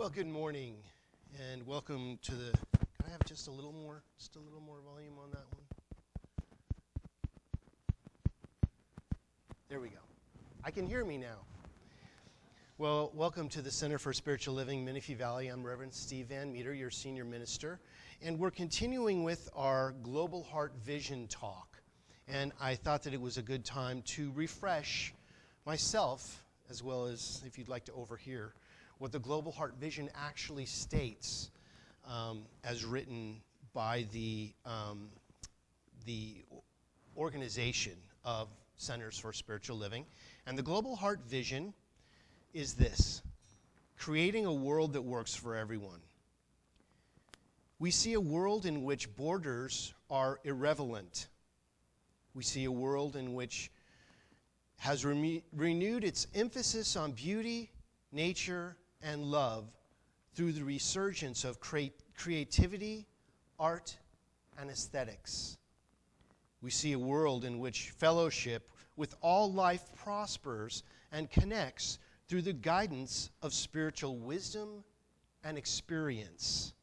Well, good morning, and welcome to the. Can I have just a little more volume on that one? There we go. I can hear me now. Well, welcome to the Center for Spiritual Living, Menifee Valley. I'm Reverend Steve Van Meter, your senior minister, and we're continuing with our Global Heart Vision talk. And I thought that it was a good time to refresh myself, as well as if you'd like to overhear what the Global Heart Vision actually states, as written by the organization of Centers for Spiritual Living. And the Global Heart Vision is this: creating a world that works for everyone. We see a world in which borders are irrelevant. We see a world in which has renewed its emphasis on beauty, nature, and love through the resurgence of creativity, art, and aesthetics. We see a world in which fellowship with all life prospers and connects through the guidance of spiritual wisdom and experience.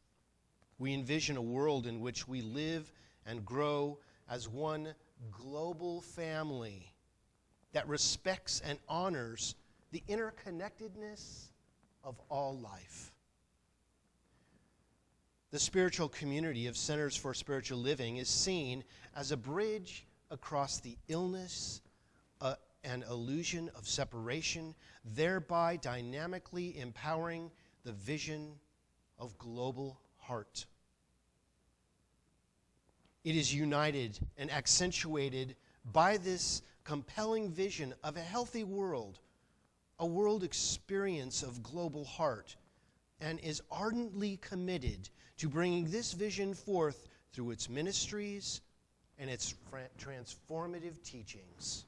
We envision a world in which we live and grow as one global family that respects and honors the interconnectedness of all life. The spiritual community of Centers for Spiritual Living is seen as a bridge across the illness and illusion of separation, thereby dynamically empowering the vision of global heart. It is united and accentuated by this compelling vision of a healthy world, a world experience of global heart, and is ardently committed to bringing this vision forth through its ministries and its transformative teachings.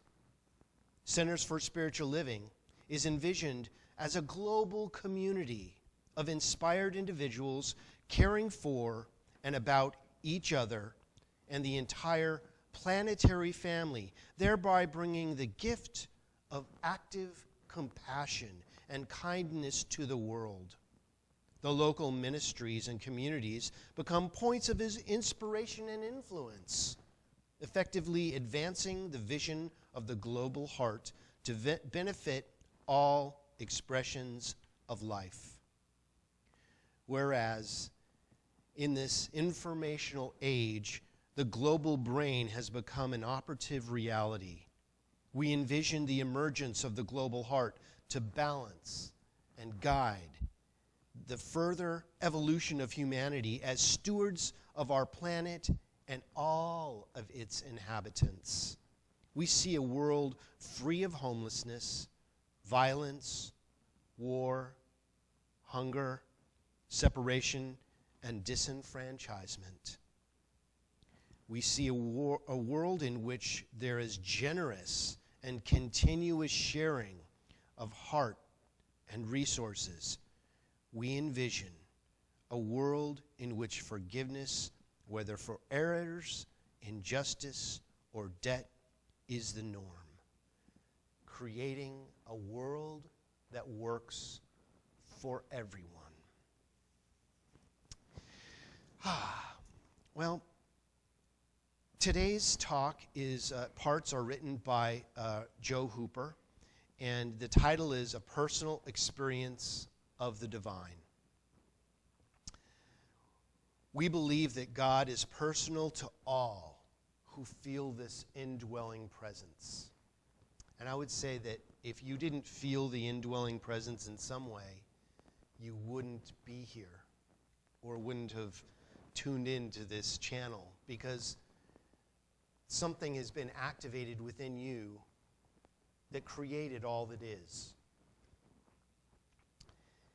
Centers for Spiritual Living is envisioned as a global community of inspired individuals caring for and about each other and the entire planetary family, thereby bringing the gift of active compassion and kindness to the world. The local ministries and communities become points of inspiration and influence, effectively advancing the vision of the global heart to benefit all expressions of life. Whereas in this informational age, the global brain has become an operative reality. We envision the emergence of the global heart to balance and guide the further evolution of humanity as stewards of our planet and all of its inhabitants. We see a world free of homelessness, violence, war, hunger, separation, and disenfranchisement. We see a world in which there is generous and continuous sharing of heart and resources. We envision a world in which forgiveness, whether for errors, injustice, or debt, is the norm, creating a world that works for everyone. Well, today's talk is, parts are written by Joe Hooper, and the title is A Personal Experience of the Divine. We believe that God is personal to all who feel this indwelling presence. And I would say that if you didn't feel the indwelling presence in some way, you wouldn't be here or wouldn't have tuned into this channel, because something has been activated within you that created all that is.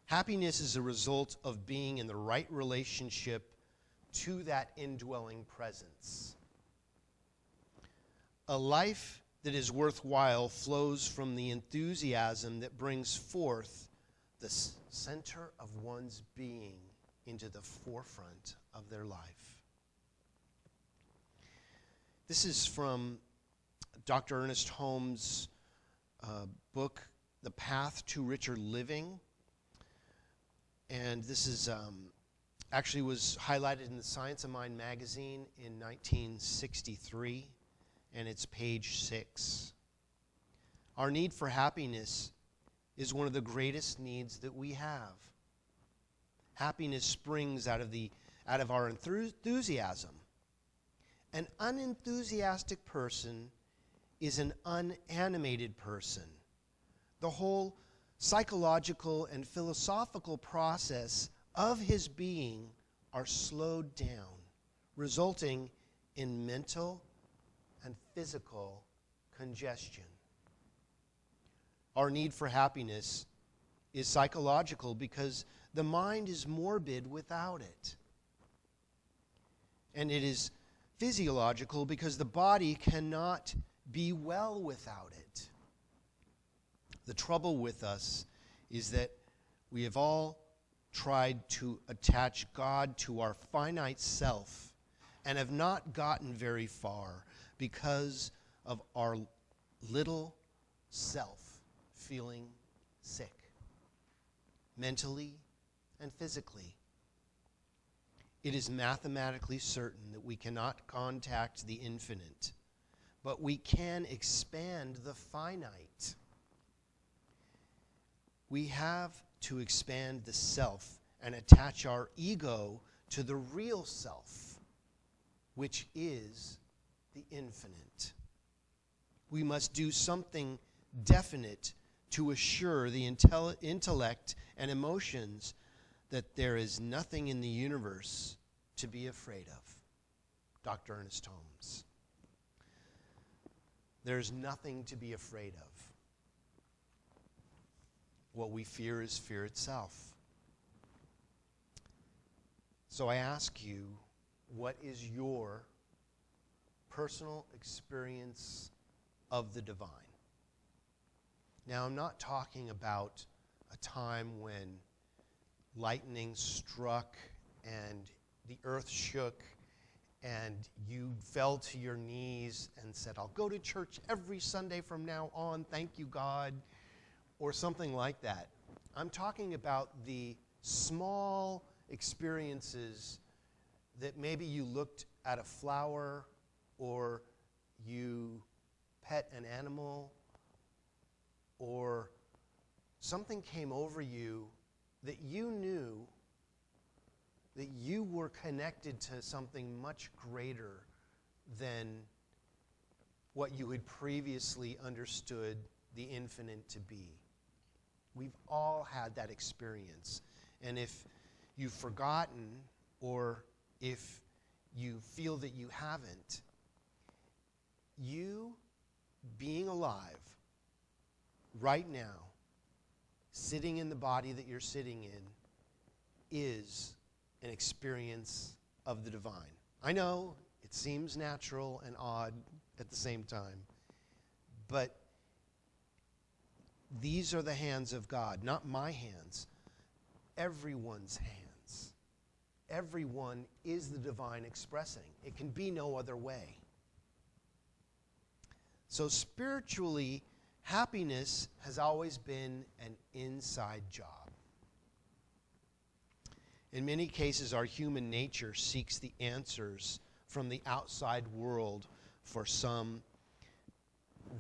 Happiness is a result of being in the right relationship to that indwelling presence. A life that is worthwhile flows from the enthusiasm that brings forth the center of one's being into the forefront of their life. This is from Dr. Ernest Holmes' book, The Path to Richer Living. And this is actually was highlighted in the Science of Mind magazine in 1963, and it's page 6. Our need for happiness is one of the greatest needs that we have. Happiness springs out of our enthusiasm. An unenthusiastic person is an unanimated person. The whole psychological and philosophical process of his being are slowed down, resulting in mental and physical congestion. Our need for happiness is psychological because the mind is morbid without it. And it is physiological because the body cannot be well without it. The trouble with us is that we have all tried to attach God to our finite self and have not gotten very far because of our little self feeling sick, mentally and physically. It is mathematically certain that we cannot contact the infinite, but we can expand the finite. We have to expand the self and attach our ego to the real self, which is the infinite. We must do something definite to assure the intellect and emotions that there is nothing in the universe to be afraid of. Dr. Ernest Holmes. There's nothing to be afraid of. What we fear is fear itself. So I ask you, what is your personal experience of the divine? Now, I'm not talking about a time when lightning struck and the earth shook and you fell to your knees and said, I'll go to church every Sunday from now on, thank you, God, or something like that. I'm talking about the small experiences that maybe you looked at a flower or you pet an animal or something came over you that you knew that you were connected to something much greater than what you had previously understood the infinite to be. We've all had that experience. And if you've forgotten or if you feel that you haven't, you being alive right now, sitting in the body that you're sitting in, is an experience of the divine. I know it seems natural and odd at the same time, but these are the hands of God, not my hands, everyone's hands. Everyone is the divine expressing. It can be no other way. So spiritually, happiness has always been an inside job. In many cases, our human nature seeks the answers from the outside world for some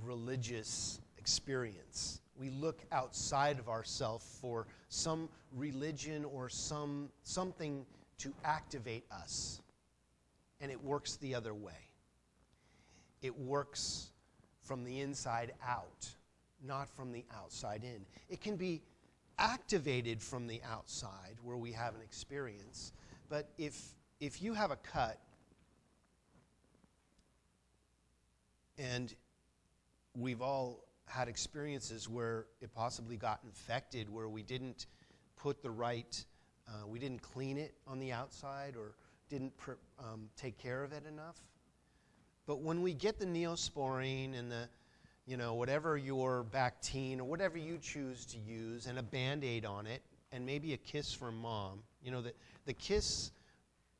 religious experience. We look outside of ourselves for some religion or something to activate us. And it works the other way. It works from the inside out, not from the outside in. It can be activated from the outside where we have an experience. But if you have a cut and we've all had experiences where it possibly got infected, where we didn't put the right, we didn't clean it on the outside or didn't take care of it enough. But when we get the Neosporin and the, whatever your Bactine or whatever you choose to use and a Band-Aid on it and maybe a kiss from mom, the kiss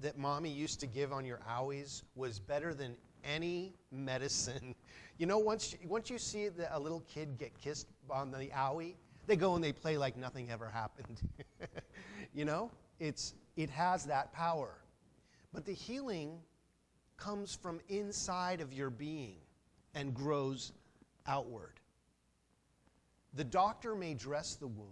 that mommy used to give on your owies was better than any medicine. Once you see a little kid get kissed on the owie, They go and they play like nothing ever happened. You know, it has that power. But the healing comes from inside of your being and grows outward. The doctor may dress the wound.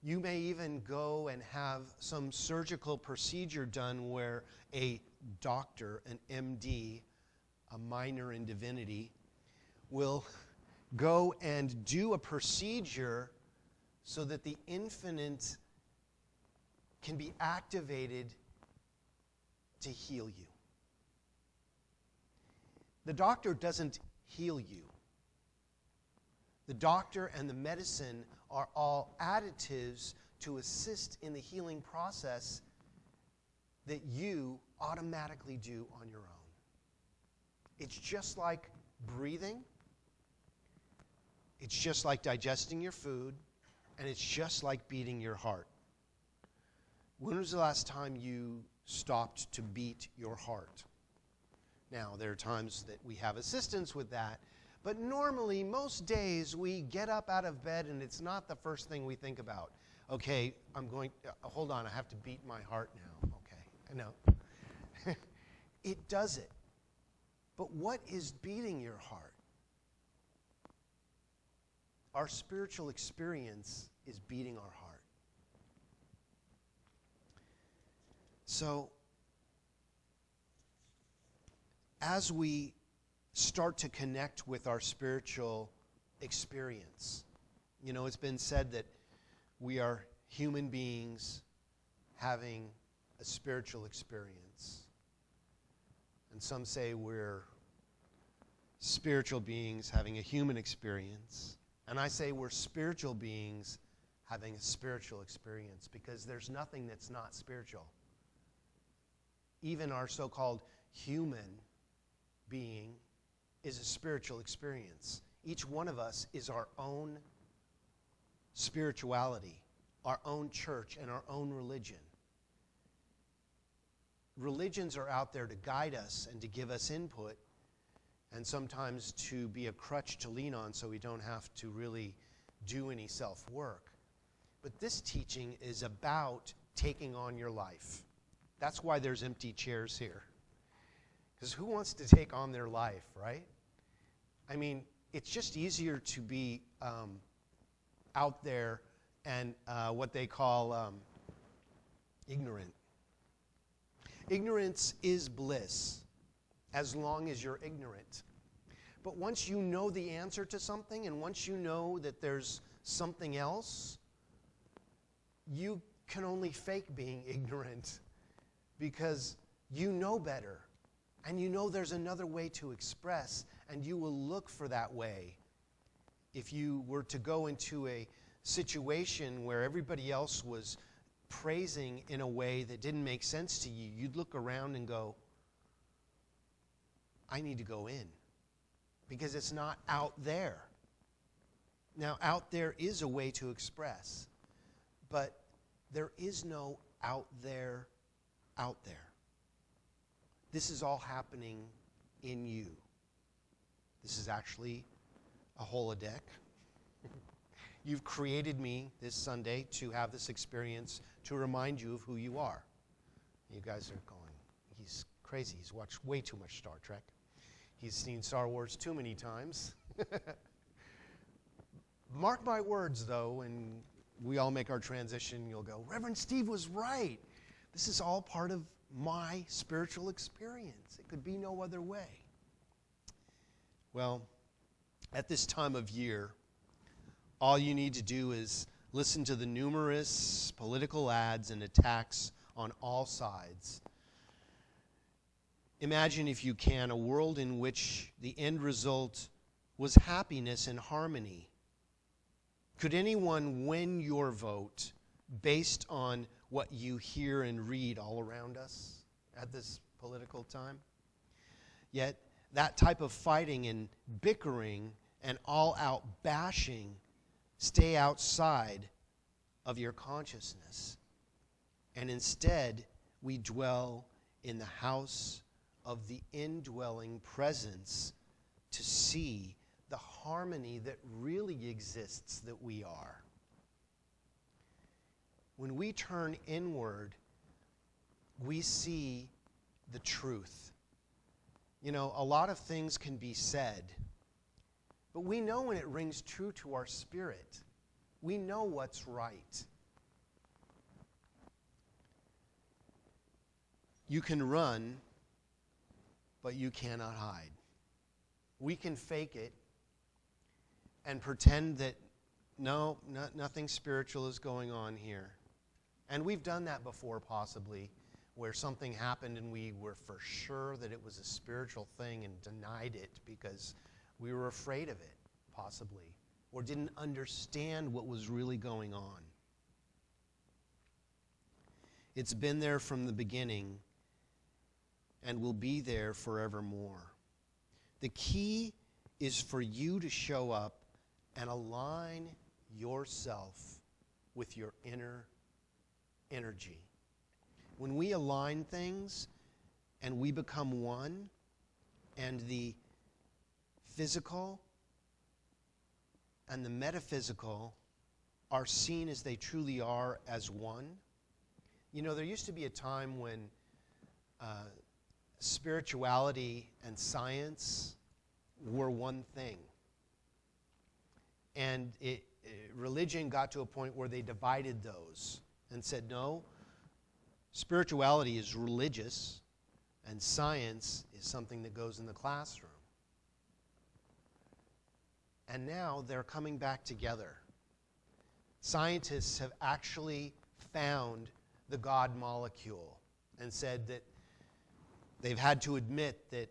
You may even go and have some surgical procedure done where a doctor, an MD, a minor in divinity, will go and do a procedure so that the infinite can be activated to heal you. The doctor doesn't heal you. The doctor and the medicine are all additives to assist in the healing process that you automatically do on your own. It's just like breathing. It's just like digesting your food. And it's just like beating your heart. When was the last time you stopped to beat your heart? Now, there are times that we have assistance with that. But normally, most days, we get up out of bed and it's not the first thing we think about. Okay, hold on, I have to beat my heart now. Okay, I know. It does it. But what is beating your heart? Our spiritual experience is beating our heart. So, as we start to connect with our spiritual experience, you know, it's been said that we are human beings having a spiritual experience. And some say we're spiritual beings having a human experience. And I say we're spiritual beings having a spiritual experience, because there's nothing that's not spiritual. Even our so-called human being is a spiritual experience. Each one of us is our own spirituality, our own church, and our own religion. Religions are out there to guide us and to give us input, and sometimes to be a crutch to lean on so we don't have to really do any self-work. But this teaching is about taking on your life. That's why there's empty chairs here. Because who wants to take on their life, right? I mean, it's just easier to be out there and what they call ignorant. Ignorance is bliss, as long as you're ignorant. But once you know the answer to something, and once you know that there's something else, you can only fake being ignorant, because you know better. And you know there's another way to express, and you will look for that way. If you were to go into a situation where everybody else was praising in a way that didn't make sense to you, you'd look around and go, I need to go in, because it's not out there. Now, out there is a way to express, but there is no out there out there. This is all happening in you. This is actually a holodeck. You've created me this Sunday to have this experience to remind you of who you are. You guys are going, he's crazy. He's watched way too much Star Trek. He's seen Star Wars too many times. Mark my words, though, and we all make our transition, you'll go, Reverend Steve was right. This is all part of my spiritual experience. It could be no other way. Well, at this time of year, all you need to do is listen to the numerous political ads and attacks on all sides. Imagine, if you can, a world in which the end result was happiness and harmony. Could anyone win your vote based on what you hear and read all around us at this political time? Yet, that type of fighting and bickering and all-out bashing stay outside of your consciousness. And instead, we dwell in the house of the indwelling presence to see the harmony that really exists that we are. When we turn inward, we see the truth. You know, a lot of things can be said, but we know when it rings true to our spirit. We know what's right. You can run, but you cannot hide. We can fake it and pretend that nothing spiritual is going on here. And we've done that before, possibly, where something happened and we were for sure that it was a spiritual thing and denied it because we were afraid of it, possibly, or didn't understand what was really going on. It's been there from the beginning and will be there forevermore. The key is for you to show up and align yourself with your inner energy. When we align things and we become one, and the physical and the metaphysical are seen as they truly are, as one. You know, there used to be a time when spirituality and science were one thing. And religion got to a point where they divided those and said, no, spirituality is religious and science is something that goes in the classroom. And now they're coming back together. Scientists have actually found the God molecule and said that they've had to admit that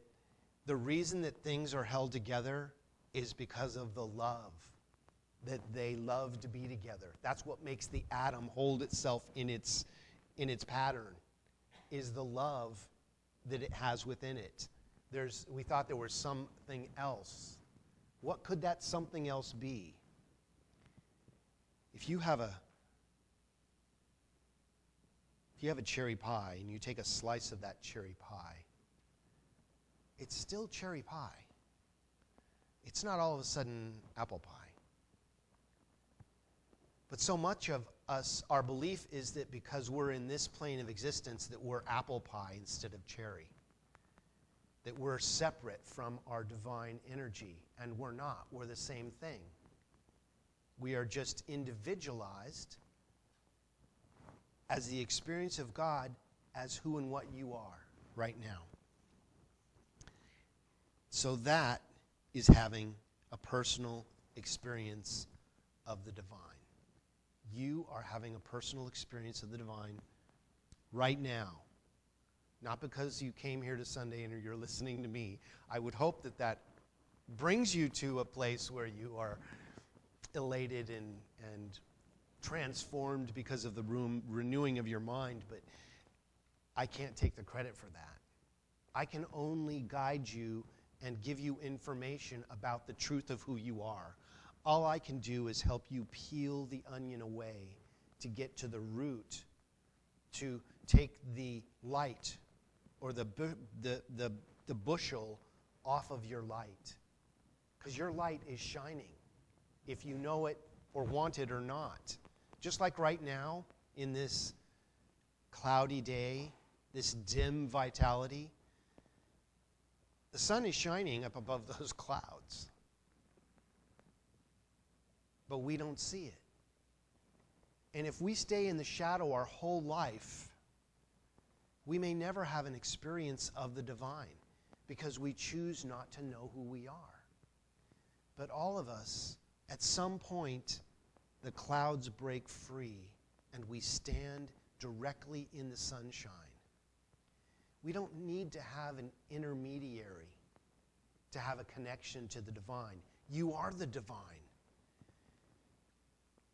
the reason that things are held together is because of the love, that they love to be together. That's what makes the atom hold itself in its pattern, is the love that it has within it. We thought there was something else. What could that something else be? If you have a cherry pie and you take a slice of that cherry pie, it's still cherry pie. It's not all of a sudden apple pie. But so much of us, our belief is that because we're in this plane of existence, that we're apple pie instead of cherry. That we're separate from our divine energy, and we're not. We're the same thing. We are just individualized as the experience of God as who and what you are right now. So that is having a personal experience of the divine. You are having a personal experience of the divine right now. Not because you came here to Sunday and you're listening to me. I would hope that that brings you to a place where you are elated and transformed because of the renewing of your mind, but I can't take the credit for that. I can only guide you and give you information about the truth of who you are. All I can do is help you peel the onion away to get to the root, to take the light or the bushel off of your light. Because your light is shining, if you know it or want it or not. Just like right now, in this cloudy day, this dim vitality, the sun is shining up above those clouds. But we don't see it. And if we stay in the shadow our whole life, we may never have an experience of the divine because we choose not to know who we are. But all of us, at some point, the clouds break free and we stand directly in the sunshine. We don't need to have an intermediary to have a connection to the divine. You are the divine.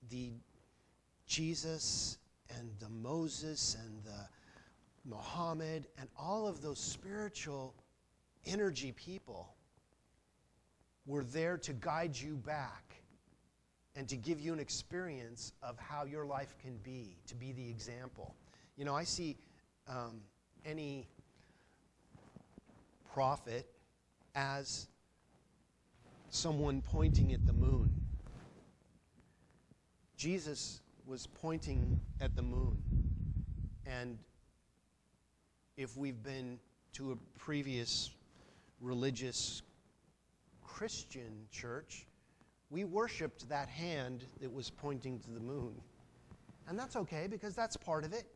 The Jesus and the Moses and the Muhammad and all of those spiritual energy people were there to guide you back and to give you an experience of how your life can be, to be the example. You know, I see any prophet as someone pointing at the moon. Jesus was pointing at the moon. And if we've been to a previous religious Christian church, we worshiped that hand that was pointing to the moon. And that's okay, because that's part of it.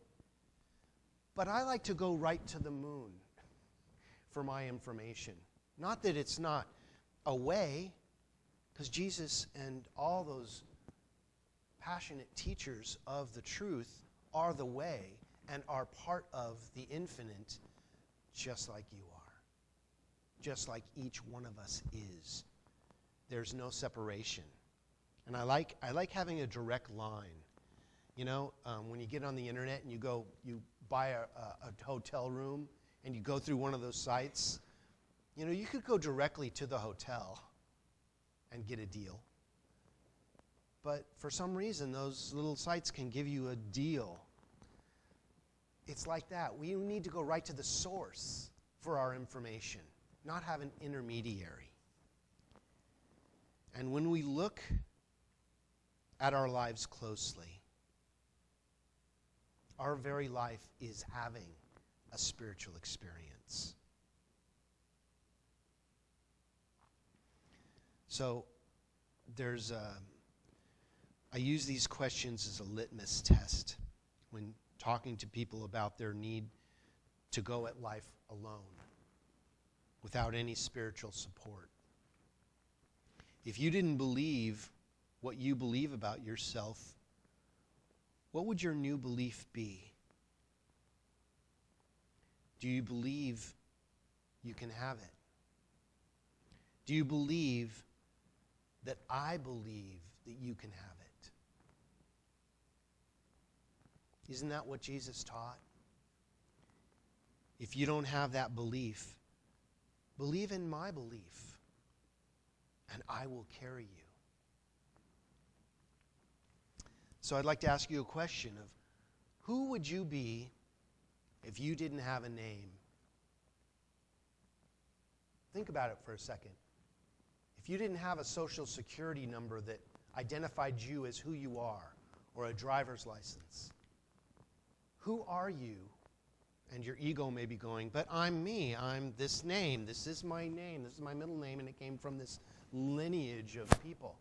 But I like to go right to the moon for my information. Not that it's not a way, because Jesus and all those passionate teachers of the truth are the way and are part of the infinite, just like you are. Just like each one of us is. There's no separation. And I like having a direct line. You know, when you get on the internet and you buy a hotel room and you go through one of those sites, you know, you could go directly to the hotel and get a deal. But for some reason, those little sites can give you a deal. It's like that. We need to go right to the source for our information, not have an intermediary. And when we look at our lives closely, our very life is having a spiritual experience. So I use these questions as a litmus test when talking to people about their need to go at life alone, without any spiritual support. If you didn't believe what you believe about yourself, what would your new belief be? Do you believe you can have it? Do you believe that I believe that you can have it? Isn't that what Jesus taught? If you don't have that belief, believe in my belief, and I will carry you. So I'd like to ask you a question of, who would you be if you didn't have a name? Think about it for a second. If you didn't have a social security number that identified you as who you are, or a driver's license, who are you? And your ego may be going, but I'm me. I'm this name. This is my name. This is my middle name, and it came from this lineage of people.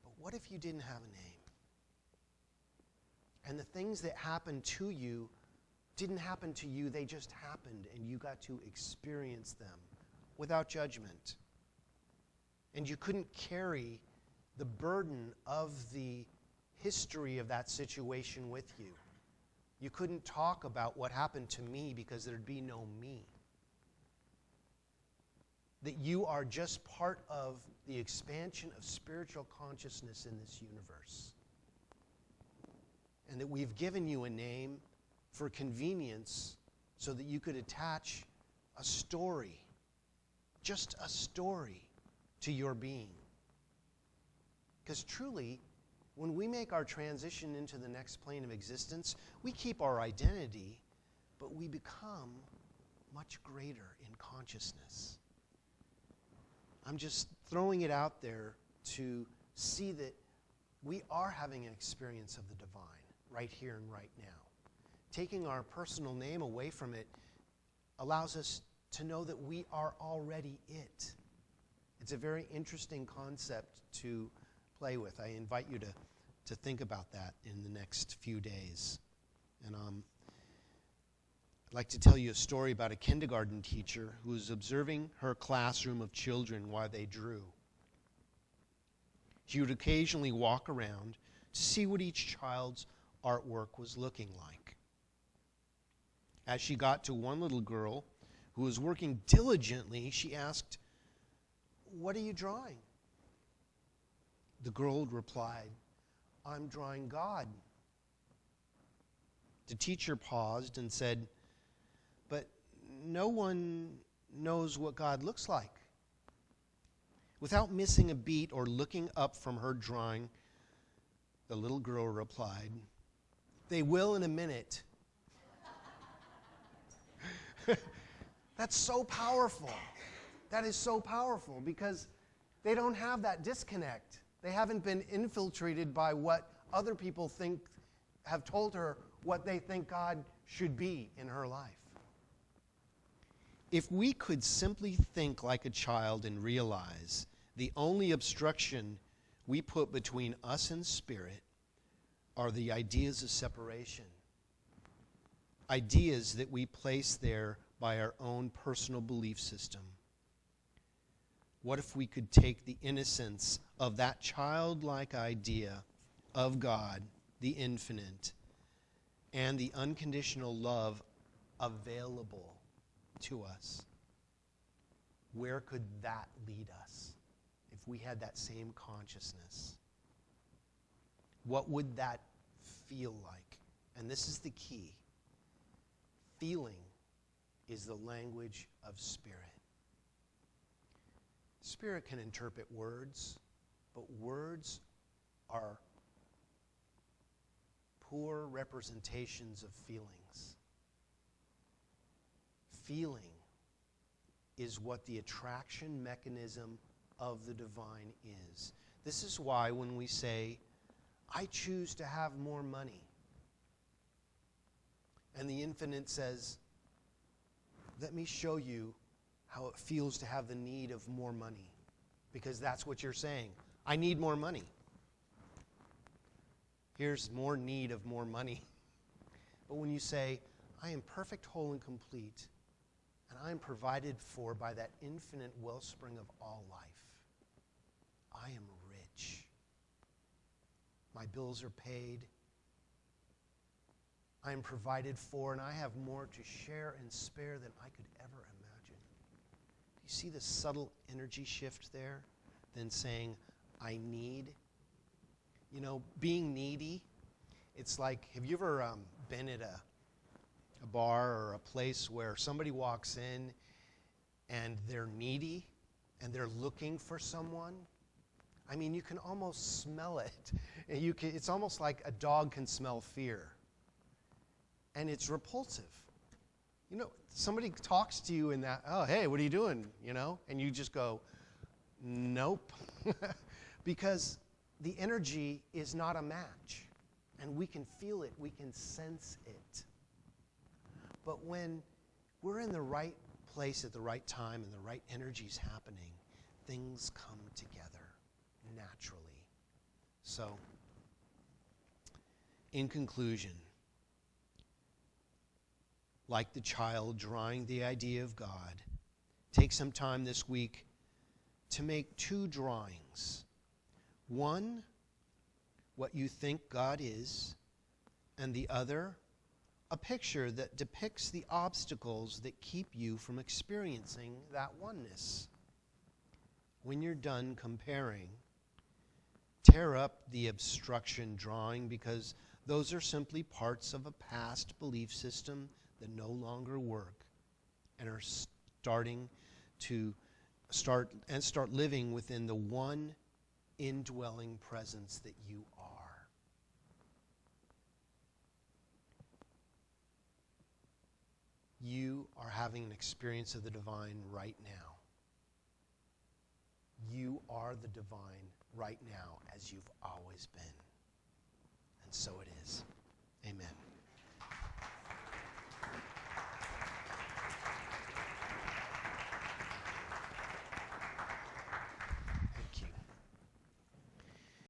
But what if you didn't have a name? And the things that happened to you didn't happen to you. They just happened, and you got to experience them without judgment. And you couldn't carry the burden of the history of that situation with you. You couldn't talk about what happened to me because there'd be no me. That you are just part of the expansion of spiritual consciousness in this universe. And that we've given you a name for convenience so that you could attach a story, just a story, to your being. Because truly, when we make our transition into the next plane of existence, we keep our identity, but we become much greater in consciousness. I'm just throwing it out there to see that we are having an experience of the divine right here and right now. Taking our personal name away from it allows us to know that we are already it. It's a very interesting concept to play with. I invite you to think about that in the next few days. And I'd like to tell you a story about a kindergarten teacher who was observing her classroom of children while they drew. She would occasionally walk around to see what each child's artwork was looking like. As she got to one little girl who was working diligently, she asked, "What are you drawing?" The girl replied, "I'm drawing God." The teacher paused and said, "But no one knows what God looks like." Without missing a beat or looking up from her drawing, the little girl replied, "They will in a minute." That's so powerful. That is so powerful because they don't have that disconnect. They haven't been infiltrated by what other people have told her what they think God should be in her life. If we could simply think like a child and realize the only obstruction we put between us and Spirit are the ideas of separation. Ideas that we place there by our own personal belief system. What if we could take the innocence of that childlike idea of God, the infinite, and the unconditional love available to us? Where could that lead us if we had that same consciousness? What would that feel like? And this is the key. Feeling is the language of Spirit. Spirit can interpret words, but words are poor representations of feelings. Feeling is what the attraction mechanism of the divine is. This is why when we say, I choose to have more money, and the infinite says, let me show you how it feels to have the need of more money. Because that's what you're saying. I need more money. Here's more need of more money. But when you say, I am perfect, whole, and complete, and I am provided for by that infinite wellspring of all life, I am rich. My bills are paid. I am provided for, and I have more to share and spare than I could ever imagine. Do you see the subtle energy shift there than saying, I need? You know, being needy, it's like, have you ever been at a bar or a place where somebody walks in and they're needy and they're looking for someone? I mean, you can almost smell it. It's almost like a dog can smell fear. And it's repulsive. You know, somebody talks to you in that, oh, hey, what are you doing? You know, and you just go, nope. Because the energy is not a match. And we can feel it, we can sense it. But when we're in the right place at the right time and the right energy's happening, things come together naturally. So, in conclusion, like the child drawing the idea of God, take some time this week to make 2 drawings. One, what you think God is, and the other, a picture that depicts the obstacles that keep you from experiencing that oneness. When you're done comparing, tear up the obstruction drawing, because those are simply parts of a past belief system that no longer work and are starting to start living within the one indwelling presence that you are. You are having an experience of the divine right now. You are the divine right now, as you've always been. And so it is.